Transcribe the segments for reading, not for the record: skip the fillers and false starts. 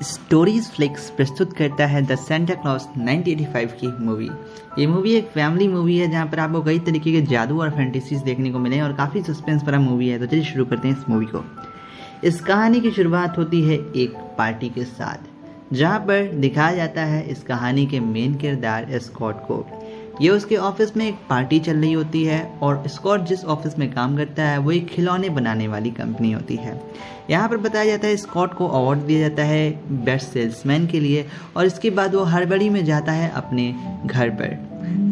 Stories flix प्रस्तुत करता है द सेंटा क्लॉज 1985 की मूवी। ये मूवी एक फैमिली मूवी है जहाँ पर आपको कई तरीके के जादू और फैंटेसीज देखने को मिले और काफ़ी सस्पेंस भरा मूवी है। तो चलिए शुरू करते हैं इस मूवी को। इस कहानी की शुरुआत होती है एक पार्टी के साथ, जहाँ पर दिखाया जाता है इस कहानी के मेन किरदार स्कॉट को। ये उसके ऑफिस में एक पार्टी चल रही होती है और स्कॉट जिस ऑफिस में काम करता है वो एक खिलौने बनाने वाली कंपनी होती है। यहाँ पर बताया जाता है स्कॉट को अवार्ड दिया जाता है बेस्ट सेल्समैन के लिए और इसके बाद वो हड़बड़ी में जाता है अपने घर पर,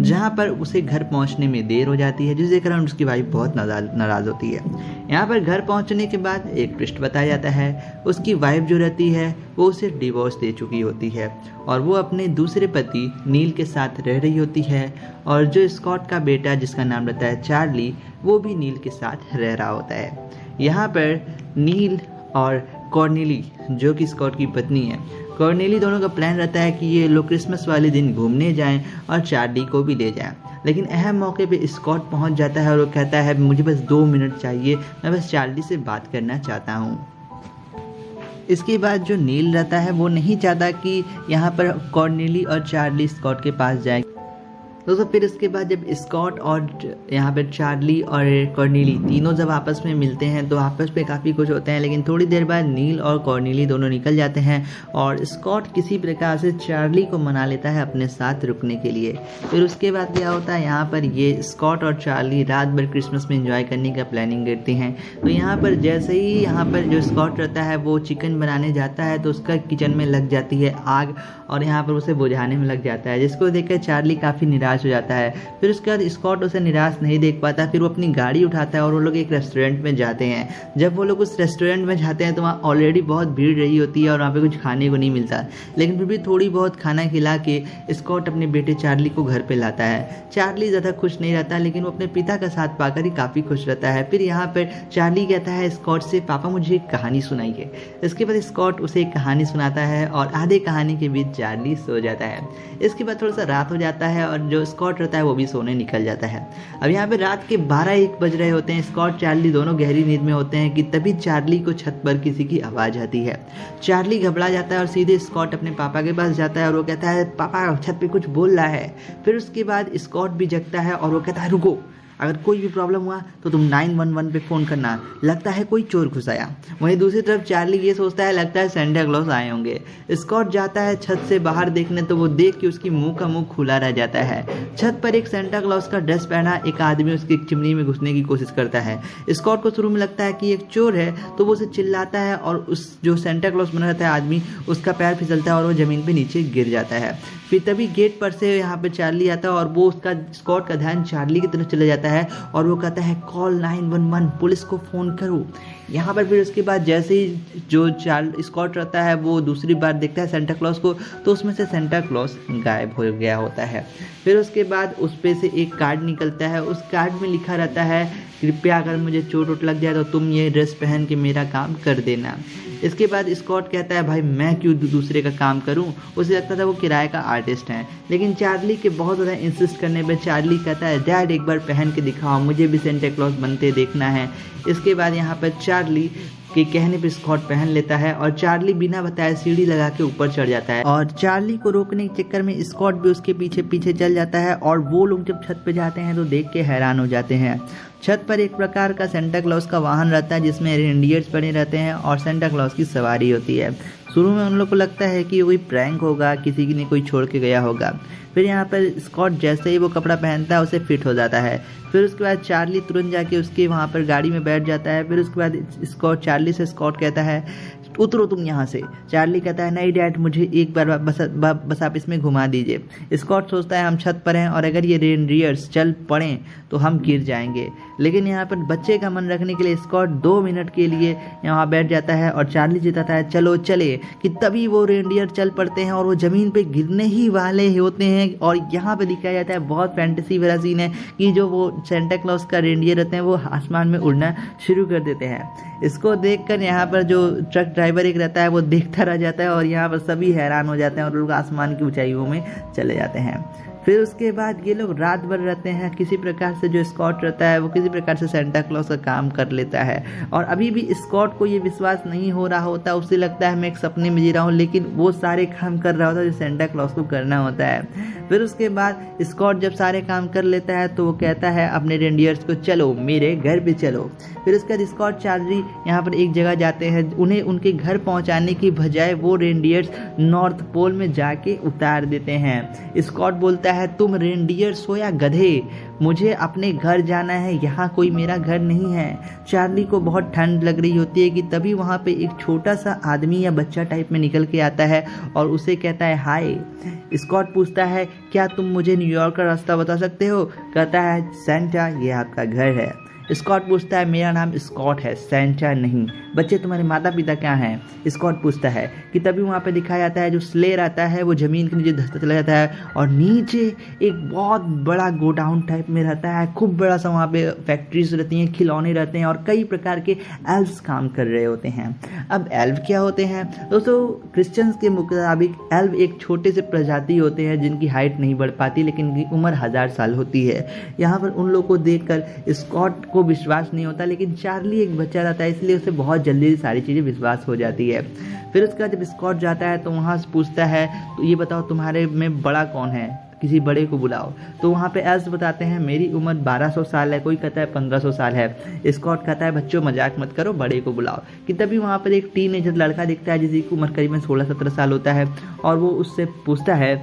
जहाँ पर उसे घर पहुँचने में देर हो जाती है, जिसके कारण उसकी वाइफ बहुत नाराज़ होती है। यहाँ पर घर पहुँचने के बाद एक ट्विस्ट बताया जाता है, उसकी वाइफ जो रहती है वो उसे डिवोर्स दे चुकी होती है और वो अपने दूसरे पति नील के साथ रह रही होती है और जो स्कॉट का बेटा जिसका नाम रहता है चार्ली, वो भी नील के साथ रह रहा होता है। यहाँ पर नील और कॉर्नेली जो कि स्कॉट की पत्नी है, कॉर्नेली दोनों का प्लान रहता है कि ये लोग क्रिसमस वाले दिन घूमने जाएं और चार्ली को भी ले जाएं। लेकिन अहम मौके पे स्कॉट पहुंच जाता है और वो कहता है मुझे बस 2 मिनट चाहिए, मैं बस चार्ली से बात करना चाहता हूँ। इसके बाद जो नील रहता है वो नहीं चाहता कि यहाँ पर कॉर्नेली और चार्ली स्कॉट के पास जाए। दोस्तों फिर इसके बाद जब स्कॉट और यहाँ पर चार्ली और कॉर्नेली तीनों जब आपस में मिलते हैं तो आपस में काफ़ी कुछ होते हैं, लेकिन थोड़ी देर बाद नील और कॉर्नेली दोनों निकल जाते हैं और स्कॉट किसी प्रकार से चार्ली को मना लेता है अपने साथ रुकने के लिए। फिर उसके बाद क्या होता है, यहाँ पर ये स्कॉट और चार्ली रात भर क्रिसमस में एंजॉय करने का प्लानिंग करते हैं। तो यहाँ पर जैसे ही यहाँ पर जो स्कॉट रहता है वो चिकन बनाने जाता है तो उसका किचन में लग जाती है आग और यहाँ पर उसे बुझाने में लग जाता है, जिसको देखकर चार्ली काफ़ी निराश हो जाता है। फिर उसके बाद स्कॉट उसे निराश नहीं देख पाता, फिर वो अपनी गाड़ी उठाता है और वो लोग एक रेस्टोरेंट में जाते हैं। जब वो लोग उस रेस्टोरेंट में जाते हैं तो वहाँ ऑलरेडी बहुत भीड़ रही होती है और वहाँ पे कुछ खाने को नहीं मिलता, लेकिन फिर भी थोड़ी बहुत खाना खिला के स्कॉट अपने बेटे चार्ली को घर पे लाता है। चार्ली ज़्यादा खुश नहीं रहता, लेकिन वो अपने पिता का साथ पाकर ही काफ़ी खुश रहता है। फिर यहाँ पर चार्ली कहता है स्कॉट से, पापा मुझे एक कहानी सुनाइए। इसके बाद स्कॉट उसे एक कहानी सुनाता है और आधे कहानी के बीच चार्ली सो जाता है। इसके बाद थोड़ा सा रात हो जाता है और जो स्कॉट रहता है वो भी सोने निकल जाता है। अब यहाँ पे रात के 12-1 बज रहे होते हैं, स्कॉट चार्ली दोनों गहरी नींद में होते हैं कि तभी चार्ली को छत पर किसी की आवाज़ आती है। चार्ली घबरा जाता है और सीधे स्कॉट अपने पापा के पास जाता है और वो कहता है पापा छत पे कुछ बोल रहा है। फिर उसके बाद स्कॉट भी जगता है और वो कहता है रुको, अगर कोई भी प्रॉब्लम हुआ तो तुम 911 पे फ़ोन करना, लगता है कोई चोर घुस आया। वहीं दूसरी तरफ चार्ली ये सोचता है लगता है सेंटा क्लॉज आए होंगे। स्कॉट जाता है छत से बाहर देखने तो वो देख के उसकी मुंह का मुंह खुला रह जाता है। छत पर एक सेंटा क्लॉज का ड्रेस पहना एक आदमी उसकी चिमनी में घुसने की कोशिश करता है। स्कॉट को शुरू में लगता है कि एक चोर है तो वो उसे चिल्लाता है और उस जो सेंटा क्लॉज बना रहता है आदमी, उसका पैर फिसलता है और वो ज़मीन पर नीचे गिर जाता है। फिर तभी गेट पर से यहाँ पे चार्ली आता है और वो उसका स्कॉट का ध्यान चार्ली की तरफ चला जाता है और वो कहता है कॉल 911, पुलिस को फ़ोन करो। यहाँ पर फिर उसके बाद जैसे ही जो स्कॉट रहता है वो दूसरी बार देखता है सेंटा क्लॉज को तो उसमें से सेंटा क्लॉज गायब हो गया होता है। फिर उसके बाद उस पे से एक कार्ड निकलता है, उस कार्ड में लिखा रहता है कृपया अगर मुझे चोट वोट लग जाए तो तुम ये ड्रेस पहन के मेरा काम कर देना। इसके बाद स्कॉट कहता है भाई मैं क्यों दूसरे का काम करूं, उसे लगता था वो किराए का आर्टिस्ट है। लेकिन चार्ली के बहुत ज़्यादा इंसिस्ट करने पर चार्ली कहता है डैड एक बार पहन के दिखाओ, मुझे भी सेंटा क्लॉज बनते देखना है। इसके बाद यहाँ पर चार्ली के कहने पर स्कॉट पहन लेता है और चार्ली बिना बताए सीढ़ी लगा के ऊपर चढ़ जाता है और चार्ली को रोकने के चक्कर में स्कॉट भी उसके पीछे पीछे चल जाता है और वो लोग जब छत पे जाते हैं तो देख के हैरान हो जाते हैं। छत पर एक प्रकार का सेंटा क्लॉज का वाहन रहता है जिसमें रेनडियर्स बने रहते हैं और सेंटा क्लॉज की सवारी होती है। शुरू में उन लोग को लगता है कि कोई प्रैंक होगा, किसी ने कोई छोड़ के गया होगा। फिर यहाँ पर स्कॉट जैसे ही वो कपड़ा पहनता है उसे फिट हो जाता है। फिर उसके बाद चार्ली तुरंत जाके उसके वहाँ पर गाड़ी में बैठ जाता है। फिर उसके बाद स्कॉट चार्ली से स्कॉट कहता है उतरो तुम यहाँ से। चार्ली कहता है नहीं डैड, मुझे एक बार बस आप इसमें घुमा दीजिए। स्कॉट सोचता है हम छत पर हैं और अगर ये रेनडियर्स चल पड़ें तो हम गिर जाएंगे, लेकिन यहाँ पर बच्चे का मन रखने के लिए स्कॉट 2 मिनट के लिए यहाँ बैठ जाता है और चार्ली जिताता है चलो चले, कि तभी वो रेनडियर चल पड़ते हैं और वो ज़मीन पे गिरने ही वाले होते हैं। और यहाँ पे दिखाया जाता है बहुत फैंटेसी भरा सीन है कि जो वो सेंटा क्लॉज का रेनडियर रहते हैं वो आसमान में उड़ना शुरू कर देते हैं। इसको देखकर यहाँ पर जो ट्रक ड्राइवर एक रहता है वो देखता रह जाता है और यहाँ पर सभी हैरान हो जाते हैं और लोग आसमान की ऊंचाइयों में चले जाते हैं। फिर उसके बाद ये लोग रात भर रहते हैं। किसी प्रकार से जो स्कॉट रहता है वो किसी प्रकार से सेंटा क्लॉज का काम कर लेता है और अभी भी स्कॉट को ये विश्वास नहीं हो रहा होता। उसे लगता है मैं एक सपने में जी रहा हूँ, लेकिन वो सारे काम कर रहा होता है जो सेंटा क्लॉज को करना होता है। फिर उसके बाद स्कॉट जब सारे काम कर लेता है तो वो कहता है अपने रेंडियर्स को चलो मेरे घर पे चलो। फिर उसके बाद स्कॉट चार्ली यहाँ पर एक जगह जाते हैं। उन्हें उनके घर पहुँचाने की बजाय वो रेंडियर्स नॉर्थ पोल में जाके उतार देते हैं। स्कॉट बोलता है तुम रेंडियर्स हो या गधे, मुझे अपने घर जाना है, यहाँ कोई मेरा घर नहीं है। चार्ली को बहुत ठंड लग रही होती है कि तभी वहाँ पे एक छोटा सा आदमी या बच्चा टाइप में निकल के आता है और उसे कहता है हाय। स्कॉट पूछता है क्या तुम मुझे न्यूयॉर्क का रास्ता बता सकते हो? कहता है सेंटा ये आपका घर है। स्कॉट पूछता है मेरा नाम स्कॉट है, सेंटा नहीं। बच्चे तुम्हारे माता पिता क्या हैं? स्कॉट पूछता है कि तभी वहाँ पे दिखाया जाता है जो स्लेयर आता है वो ज़मीन के नीचे धंसता चला जाता है और नीचे एक बहुत बड़ा गोडाउन टाइप में रहता है। खूब बड़ा सा वहाँ पे फैक्ट्रीज रहती हैं, खिलौने रहते हैं और कई प्रकार के एल्व्स काम कर रहे होते हैं। अब एल्व क्या होते हैं दोस्तों? क्रिश्चियंस के मुताबिक एल्व एक छोटे से प्रजाति होते हैं जिनकी हाइट नहीं बढ़ पाती लेकिन उनकी उम्र 1000 साल होती है। यहाँ पर उन लोगों को देखकर स्कॉट को विश्वास नहीं होता, लेकिन चार्ली एक बच्चा रहता है इसलिए उसे बहुत जल्दी सारी चीज़ें विश्वास हो जाती है। फिर उसके बाद जब स्कॉट जाता है तो वहाँ से पूछता है तो ये बताओ तुम्हारे में बड़ा कौन है, किसी बड़े को बुलाओ। तो वहाँ पे एल्स बताते हैं मेरी उम्र 1200 साल है, कोई कहता है 1500 साल है। स्कॉट कहता है बच्चों मजाक मत करो, बड़े को बुलाओ। कि तभी वहाँ पर एक टीनेजर लड़का दिखता है जिसकी उम्र करीबन 16-17 साल होता है और वो उससे पूछता है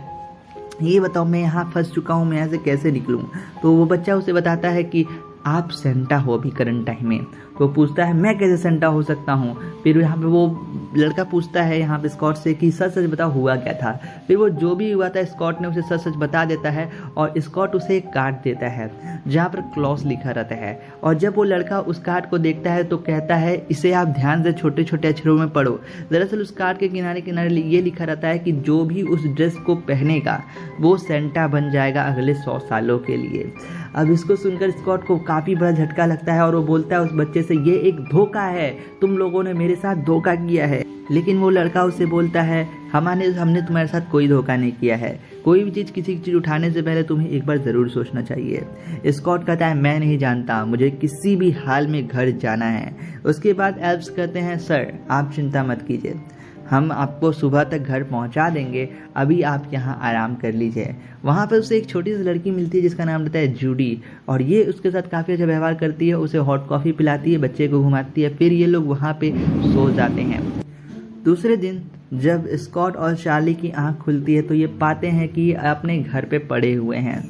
ये बताओ मैं यहाँ फंस चुका हूँ, मैं यहाँ से कैसे निकलूँ? तो वो बच्चा उसे बताता है कि आप सेंटा हो अभी करंट टाइम में। तो पूछता है मैं कैसे सेंटा हो सकता हूँ? फिर यहाँ पे वो लड़का पूछता है यहाँ पे स्कॉट से कि सच सच बताओ हुआ क्या था। फिर वो जो भी हुआ था स्कॉट ने उसे सच सच बता देता है और स्कॉट उसे एक कार्ड देता है जहाँ पर क्लॉस लिखा रहता है। और जब वो लड़का उस कार्ड को देखता है तो कहता है इसे आप ध्यान से छोटे छोटे अक्षरों में पढ़ो। दरअसल उस कार्ड के किनारे किनारे ये लिखा रहता है कि जो भी उस ड्रेस को पहनेगा वो सेंटा बन जाएगा अगले 100 सालों के लिए। अब इसको सुनकर स्कॉट को काफ़ी बड़ा झटका लगता है और वो बोलता है उस बच्चे से ये एक धोखा है, तुम लोगों ने मेरे साथ धोखा किया है। लेकिन वो लड़का उससे बोलता है हमने तुम्हारे साथ कोई धोखा नहीं किया है। कोई भी चीज़ किसी चीज़ उठाने से पहले तुम्हें एक बार ज़रूर सोचना चाहिए। स्कॉट कहता है मैं नहीं जानता, मुझे किसी भी हाल में घर जाना है। उसके बाद एल्व्स कहते हैं सर आप चिंता मत कीजिए, हम आपको सुबह तक घर पहुंचा देंगे, अभी आप यहां आराम कर लीजिए। वहां पर उसे एक छोटी सी लड़की मिलती है जिसका नाम रहता है जूडी और ये उसके साथ काफ़ी अच्छा व्यवहार करती है, उसे हॉट कॉफ़ी पिलाती है, बच्चे को घुमाती है। फिर ये लोग वहां पे सो जाते हैं। दूसरे दिन जब स्कॉट और चार्ली की आंख खुलती है तो ये पाते हैं कि अपने घर पे पड़े हुए हैं।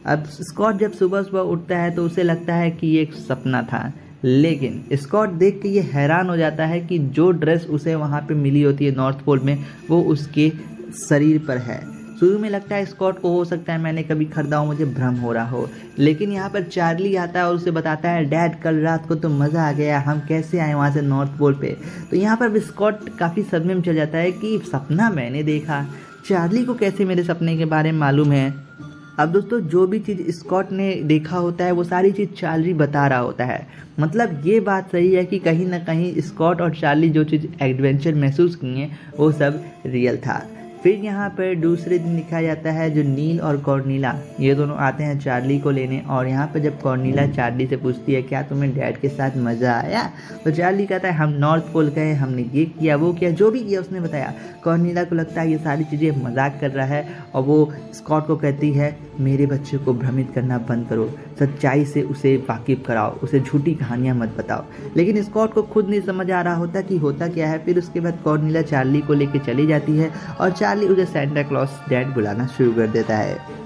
अब स्कॉट जब सुबह सुबह उठता है तो उसे लगता है कि ये एक सपना था, लेकिन स्कॉट देख के ये हैरान हो जाता है कि जो ड्रेस उसे वहाँ पे मिली होती है नॉर्थ पोल में वो उसके शरीर पर है। शुरू में लगता है स्कॉट को हो सकता है मैंने कभी खरीदा हो, मुझे भ्रम हो रहा हो, लेकिन यहाँ पर चार्ली आता है और उसे बताता है डैड कल रात को तो मज़ा आ गया, हम कैसे आए वहाँ से नॉर्थ पोल पे। तो यहाँ पर स्कॉट काफ़ी सदमे में चल जाता है कि सपना मैंने देखा, चार्ली को कैसे मेरे सपने के बारे में मालूम है। अब दोस्तों जो भी चीज़ स्कॉट ने देखा होता है वो सारी चीज़ चार्ली बता रहा होता है। मतलब ये बात सही है कि कहीं ना कहीं स्कॉट और चार्ली जो चीज़ एडवेंचर महसूस किए वो सब रियल था। फिर यहाँ पर दूसरे दिन दिखाया जाता है जो नील और कॉर्नीला ये दोनों आते हैं चार्ली को लेने और यहाँ पर जब कॉर्नीला चार्ली से पूछती है क्या तुम्हें डैड के साथ मज़ा आया, तो चार्ली कहता है हम नॉर्थ पोल गए, हमने ये किया वो किया, जो भी किया उसने बताया। कॉर्नीला को लगता है ये सारी चीज़ें मजाक कर रहा है और वो स्कॉट को कहती है मेरे बच्चे को भ्रमित करना बंद करो, सच्चाई से उसे वाकिफ कराओ, उसे झूठी कहानियाँ मत बताओ। लेकिन स्कॉट को खुद नहीं समझ आ रहा होता कि होता क्या है। फिर उसके बाद कॉर्नीला चार्ली को लेके चली जाती है और चार्ली उसे सेंटा क्लॉज डैड बुलाना शुरू कर देता है।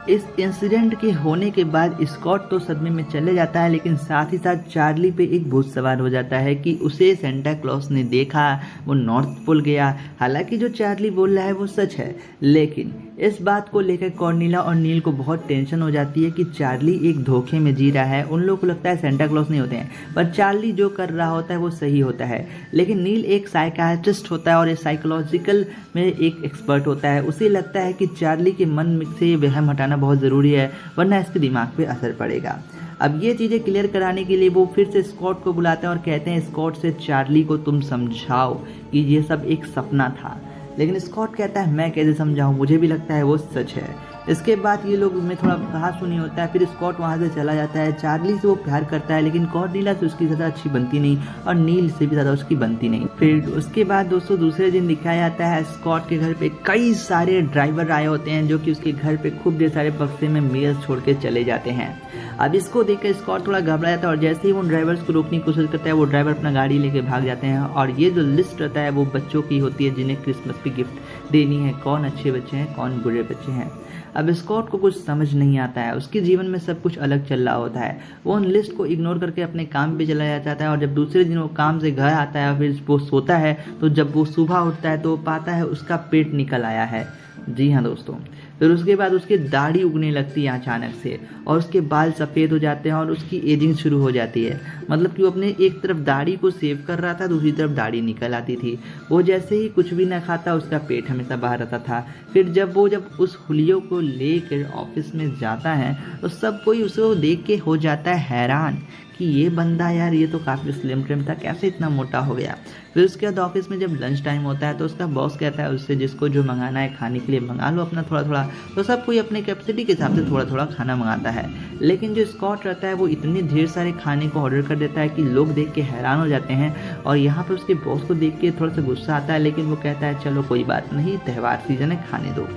इस इंसिडेंट के होने के बाद स्कॉट तो सदमे में चले जाता है, लेकिन साथ ही साथ चार्ली पे एक भूत सवार हो जाता है कि उसे सेंटा क्लॉज ने देखा, वो नॉर्थ पोल गया। हालांकि जो चार्ली बोल रहा है वो सच है, लेकिन इस बात को लेकर कॉर्नीला और नील को बहुत टेंशन हो जाती है कि चार्ली एक धोखे में जी रहा है। उन लोगों को लगता है सेंटा क्लॉज नहीं होते हैं, पर चार्ली जो कर रहा होता है वो सही होता है। लेकिन नील एक साइकियाट्रिस्ट होता है और ये साइकोलॉजिकल में एक एक्सपर्ट होता है। उसे लगता है कि चार्ली के मन से वहम हटाना बहुत ज़रूरी है, वरना इसके दिमाग पे असर पड़ेगा। अब ये चीज़ें क्लियर कराने के लिए वो फिर से स्कॉट को बुलाते हैं और कहते हैं स्कॉट से चार्ली को तुम समझाओ कि ये सब एक सपना था। लेकिन स्कॉट कहता है मैं कैसे समझाऊं, मुझे भी लगता है वो सच है। इसके बाद ये लोग में थोड़ा कहा सुनी होता है, फिर स्कॉट वहाँ से चला जाता है। चार्ली से वो प्यार करता है लेकिन कॉर्नेलिया से उसकी ज़्यादा अच्छी बनती नहीं और नील से भी ज़्यादा उसकी बनती नहीं। फिर उसके बाद दोस्तों दूसरे दिन दिखाया जाता है स्कॉट के घर पे कई सारे ड्राइवर आए होते हैं जो कि उसके घर पे खूब ढेर सारे बक्से में मेल छोड़ के चले जाते हैं। अब इसको देखकर स्कॉट थोड़ा घबरा जाता है और जैसे ही वो ड्राइवर्स को रोकने की कोशिश करता है वो ड्राइवर अपना गाड़ी लेके भाग जाते हैं। और ये जो लिस्ट रहता है वो बच्चों की होती है जिन्हें क्रिसमस पे गिफ्ट देनी है, कौन अच्छे बच्चे हैं कौन बुरे बच्चे हैं। अब स्कॉट को कुछ समझ नहीं आता है, उसके जीवन में सब कुछ अलग चल रहा होता है। वो उन लिस्ट को इग्नोर करके अपने काम पे चला जाता है और जब दूसरे दिन वो काम से घर आता है फिर वो सोता है तो जब वो सुबह उठता है तो वो पाता है उसका पेट निकल आया है। जी हाँ दोस्तों, फिर उसके बाद उसकी दाढ़ी उगने लगती है अचानक से और उसके बाल सफ़ेद हो जाते हैं और उसकी एजिंग शुरू हो जाती है। मतलब कि वो अपने एक तरफ दाढ़ी को सेव कर रहा था, दूसरी तरफ दाढ़ी निकल आती थी। वो जैसे ही कुछ भी ना खाता उसका पेट हमेशा बाहर रहता था। फिर जब उस हुलियो को लेकर ऑफिस में जाता है तो सब कोई उसे देख के हो जाता है हैरान कि ये बंदा यार ये तो काफ़ी स्लिम ट्रिम था, कैसे इतना मोटा हो गया। फिर उसके बाद ऑफिस में जब लंच टाइम होता है तो उसका बॉस कहता है उससे जिसको जो मंगाना है खाने के लिए मंगा लो अपना थोड़ा थोड़ा। तो सब कोई अपने कैपेसिटी के हिसाब से थोड़ा थोड़ा खाना मंगाता है। लेकिन जो स्कॉट रहता है वो इतने ढेर सारे खाने को ऑर्डर कर देता है कि लोग देख के हैरान हो जाते हैं। और यहाँ पर उसके बॉस को देख के थोड़ा सा गुस्सा आता है लेकिन वो कहता है चलो कोई बात नहीं, त्यौहार सीजन है, खाने दो।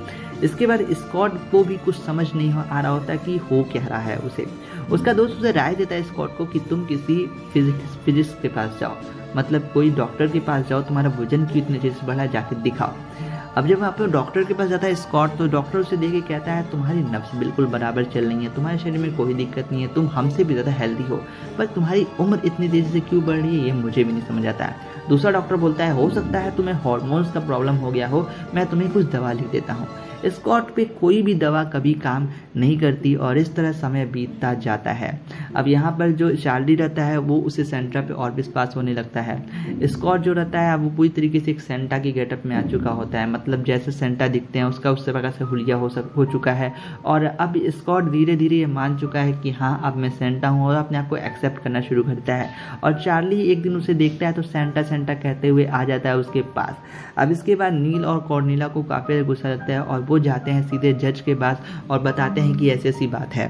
इसके बाद स्कॉट को भी कुछ समझ नहीं आ रहा होता कि हो क्या रहा है उसे। उसका दोस्त उसे राय देता है स्कॉट को कि तुम किसी फिजिक्स के पास जाओ, मतलब कोई डॉक्टर के पास जाओ, तुम्हारा वजन क्यों इतने तेज से बढ़ा, जाके दिखाओ। अब जब वहाँ पर डॉक्टर के पास जाता है स्कॉट तो डॉक्टर उसे देख के कहता है तुम्हारी नब्ज बिल्कुल बराबर चल रही है, तुम्हारे शरीर में कोई दिक्कत नहीं है, तुम हमसे भी ज़्यादा हेल्दी हो, पर तुम्हारी उम्र इतनी तेज़ी से क्यों बढ़ रही है ये मुझे भी नहीं समझ आता है। दूसरा डॉक्टर बोलता है हो सकता है तुम्हें हार्मोन्स का प्रॉब्लम हो गया हो, मैं तुम्हें कुछ दवा लिख देता हूँ। स्कॉट पे कोई भी दवा कभी काम नहीं करती और इस तरह समय बीतता जाता है। अब यहाँ पर जो चार्ली रहता है वो उसे सेंटा पे और विश्वास होने लगता है। स्कॉट जो रहता है वो पूरी तरीके से एक सेंटा की गेटअप में आ चुका होता है, मतलब जैसे सेंटा दिखते हैं उसका उस प्रकार से हुलिया हो चुका है। और अब स्कॉट धीरे धीरे ये मान चुका है कि हाँ अब मैं सेंटा हूँ और अपने आप को एक्सेप्ट करना शुरू करता है। और चार्ली एक दिन उसे देखता है तो सेंटा सेंटा कहते हुए आ जाता है उसके पास। अब इसके बाद नील और कॉर्नेलिया को काफ़ी गुस्सा लगता है और वो जाते हैं सीधे जज के पास और बताते हैं कि ऐसी ऐसी बात है।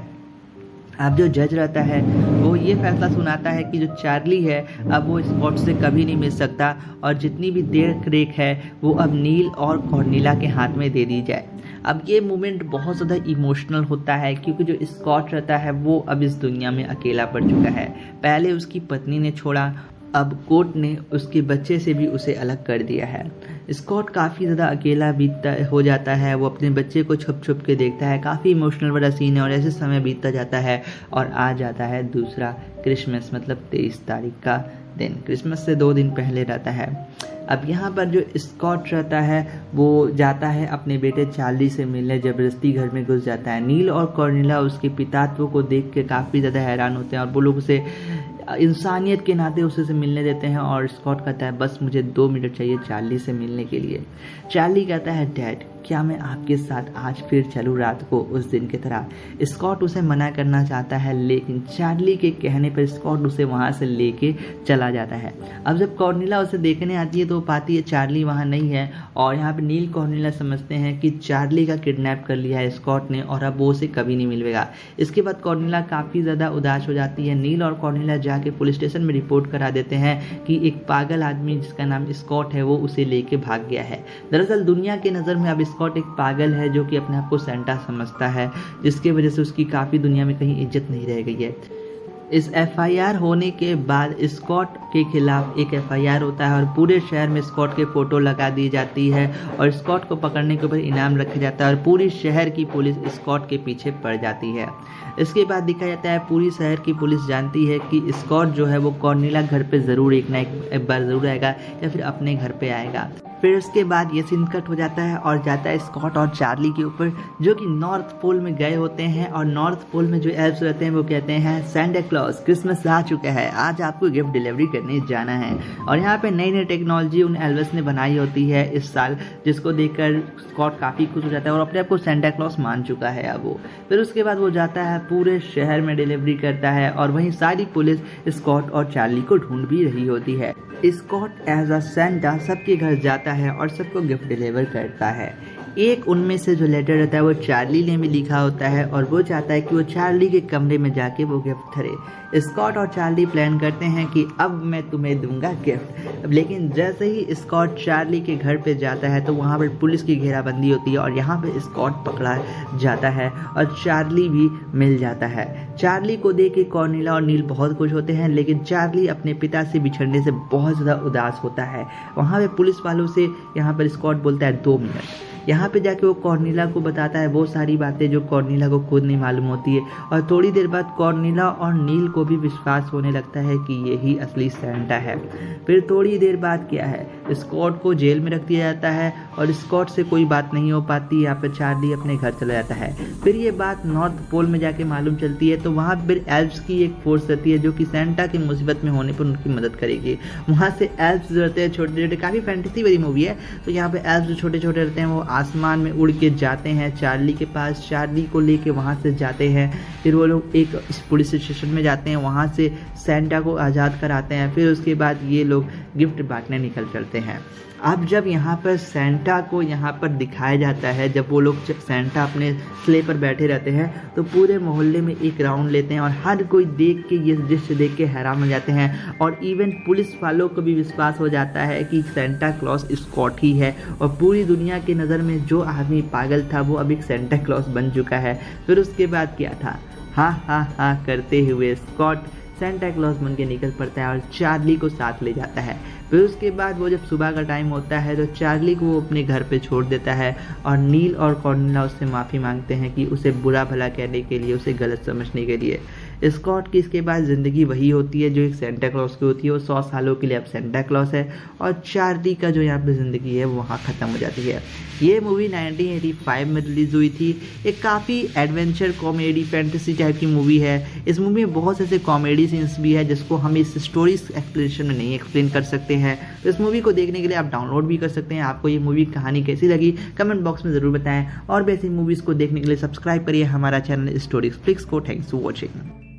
अब जो जज रहता है वो ये फैसला सुनाता है कि जो चार्ली है अब वो स्कॉट से कभी नहीं मिल सकता और जितनी भी देख रेख है वो अब नील और कॉर्नेलिया के हाथ में दे दी जाए। अब ये मोमेंट बहुत ज़्यादा इमोशनल होता है क्योंकि जो स्कॉट रहता है वो अब इस दुनिया में अकेला पड़ चुका है। पहले उसकी पत्नी ने छोड़ा, अब कोर्ट ने उसके बच्चे से भी उसे अलग कर दिया है। स्कॉट काफ़ी ज़्यादा अकेला बीतता हो जाता है, वो अपने बच्चे को छुप छुप के देखता है। काफ़ी इमोशनल वाला सीन है और ऐसे समय बीतता जाता है और आ जाता है दूसरा क्रिसमस, मतलब 23 तारीख का दिन। क्रिसमस से 2 दिन पहले रहता है। अब यहाँ पर जो स्कॉट रहता है वो जाता है अपने बेटे चार्ली से मिलने, ज़बरदस्ती घर में घुस जाता है। नील और कॉर्नेलिया उसके पितात्व को देख के काफ़ी ज़्यादा हैरान होते हैं और वो लोग उसे इंसानियत के नाते उसे से मिलने देते हैं। और स्कॉट कहता है बस मुझे 2 मिनट चाहिए चार्ली से मिलने के लिए। चार्ली कहता है डैड क्या मैं आपके साथ आज फिर चलूँ रात को उस दिन की तरह। स्कॉट उसे मना करना चाहता है लेकिन चार्ली के कहने पर स्कॉट उसे वहाँ से लेके चला जाता है। अब जब कॉर्नेलिया उसे देखने आती है तो पाती है चार्ली वहाँ नहीं है और यहाँ पे नील कॉर्नेलिया समझते हैं कि चार्ली का किडनैप कर लिया है स्कॉट ने और अब वो उसे कभी नहीं मिलेगा। इसके बाद कॉर्नेलिया काफ़ी ज़्यादा उदास हो जाती है। नील और कॉर्नेलिया जाके पुलिस स्टेशन में रिपोर्ट करा देते हैं कि एक पागल आदमी जिसका नाम स्कॉट है वो उसे लेके भाग गया है। दरअसल दुनिया की नज़र में अब स्कॉट एक पागल है जो कि अपने आप को सेंटा समझता है, जिसकी वजह से उसकी काफ़ी दुनिया में कहीं इज्जत नहीं रह गई है। इस एफआईआर होने के बाद स्कॉट के खिलाफ एक एफआईआर होता है और पूरे शहर में स्कॉट के फोटो लगा दी जाती है और स्कॉट को पकड़ने के ऊपर इनाम रखा जाता है और पूरी शहर की पुलिस स्कॉट के पीछे पड़ जाती है। इसके बाद दिखाया जाता है पूरी शहर की पुलिस जानती है कि स्कॉट जो है वो कॉर्नेलिया घर पे ज़रूर एक ना एक बार ज़रूर आएगा या फिर अपने घर पे आएगा। फिर उसके बाद ये सीन कट हो जाता है और जाता है स्कॉट और चार्ली के ऊपर जो कि नॉर्थ पोल में गए होते हैं और नॉर्थ पोल में जो एल्व्स रहते हैं वो कहते हैं सैंटा क्लॉज क्रिसमस आ चुका है, आज आपको गिफ्ट डिलीवरी करने जाना है। और यहाँ पे नई नई टेक्नोलॉजी उन एल्व्स ने बनाई होती है इस साल, जिसको देखकर स्कॉट काफ़ी खुश हो जाता है और अपने आप को सैंटा क्लॉज मान चुका है अब वो। फिर उसके बाद वो जाता है पूरे शहर में डिलीवरी करता है और वहीं सारी पुलिस स्कॉट और चार्ली को ढूंढ भी रही होती है। स्कॉट एज अ सेंटा सबके घर जाता है और सबको गिफ्ट डिलीवर करता है। एक उनमें से जो लेटर रहता है वो चार्ली ने भी लिखा होता है और वो चाहता है कि वो चार्ली के कमरे में जाके वो गिफ्ट धरे। स्कॉट और चार्ली प्लान करते हैं कि अब मैं तुम्हें दूंगा गिफ्ट। लेकिन जैसे ही स्कॉट चार्ली के घर पे जाता है तो वहाँ पर पुलिस की घेराबंदी होती है और यहाँ पे स्कॉट पकड़ा जाता है और चार्ली भी मिल जाता है। चार्ली को देख के कॉर्नेलिया और नील बहुत खुश होते हैं, लेकिन चार्ली अपने पिता से बिछड़ने से बहुत ज़्यादा उदास होता है। वहाँ पे पुलिस वालों से यहाँ पर स्कॉट बोलता है 2 मिनट। यहाँ पे जाके वो कॉर्नेलिया को बताता है वो सारी बातें जो कॉर्नेलिया को खुद नहीं मालूम होती है और थोड़ी देर बाद कॉर्नेलिया और नील को भी विश्वास होने लगता है कि यही असली सेंटा है। फिर थोड़ी देर बाद क्या है, स्कॉट को जेल में रख दिया जाता है और स्कॉट से कोई बात नहीं हो पाती। यहाँ पर चार्ली अपने घर चला जाता है। फिर ये बात नॉर्थ पोल में जाके मालूम चलती है तो वहाँ फिर एल्व्स की एक फोर्स रहती है जो कि सेंटा की मुसीबत में होने पर उनकी मदद करेगी। वहाँ से एल्व्स जो रहते हैं छोटे छोटे, काफ़ी फैंटेसी वाली मूवी है, तो यहाँ पे एल्व्स जो छोटे छोटे रहते हैं वो आसमान में उड़ के जाते हैं चार्ली के पास, चार्ली को लेके वहाँ से जाते हैं। फिर वो लोग एक पुलिस स्टेशन में जाते हैं, वहाँ से सेंटा को आज़ाद कराते हैं। फिर उसके बाद ये लोग गिफ्ट बांटने निकल चलते हैं। अब जब यहाँ पर सेंटा को यहाँ पर दिखाया जाता है, जब वो लोग सेंटा अपने स्ले पर बैठे रहते हैं तो पूरे मोहल्ले में एक राउंड लेते हैं और हर कोई देख के ये दृश्य देख के हैरान हो जाते हैं और इवन पुलिस वालों को भी विश्वास हो जाता है कि सेंटा क्लॉज स्कॉट ही है और पूरी दुनिया की नज़र में जो आदमी पागल था वो अब एक सेंटा क्लॉज बन चुका है। फिर उसके बाद क्या था, हाँ हाँ हाँ करते हुए स्कॉट सेंटा क्लॉज बन के निकल पड़ता है और चार्ली को साथ ले जाता है। फिर उसके बाद वो जब सुबह का टाइम होता है तो चार्ली को वो अपने घर पे छोड़ देता है और नील और कॉर्नेलिया उससे माफ़ी मांगते हैं कि उसे बुरा भला कहने के लिए, उसे गलत समझने के लिए। स्कॉट की इसके बाद ज़िंदगी वही होती है जो एक सेंटा क्लॉज की होती है, वो 100 सालों के लिए अब सेंटा क्लॉज है और चार्ली का जो यहाँ पे ज़िंदगी है वो वहाँ ख़त्म हो जाती है। ये मूवी 1985 में रिलीज़ हुई थी। एक काफ़ी एडवेंचर कॉमेडी फैंटेसी टाइप की मूवी है। इस मूवी में बहुत से ऐसे कॉमेडी सीन्स भी है जिसको हम इस स्टोरी एक्सप्लेनेशन में नहीं एक्सप्लेन कर सकते हैं। तो इस मूवी को देखने के लिए आप डाउनलोड भी कर सकते हैं। आपको ये मूवी कहानी कैसी लगी कमेंट बॉक्स में ज़रूर बताएं और भी ऐसी मूवीज़ को देखने के लिए सब्सक्राइब करिए हमारा चैनल स्टोरी फ्लिक्स को। Thanks for watching.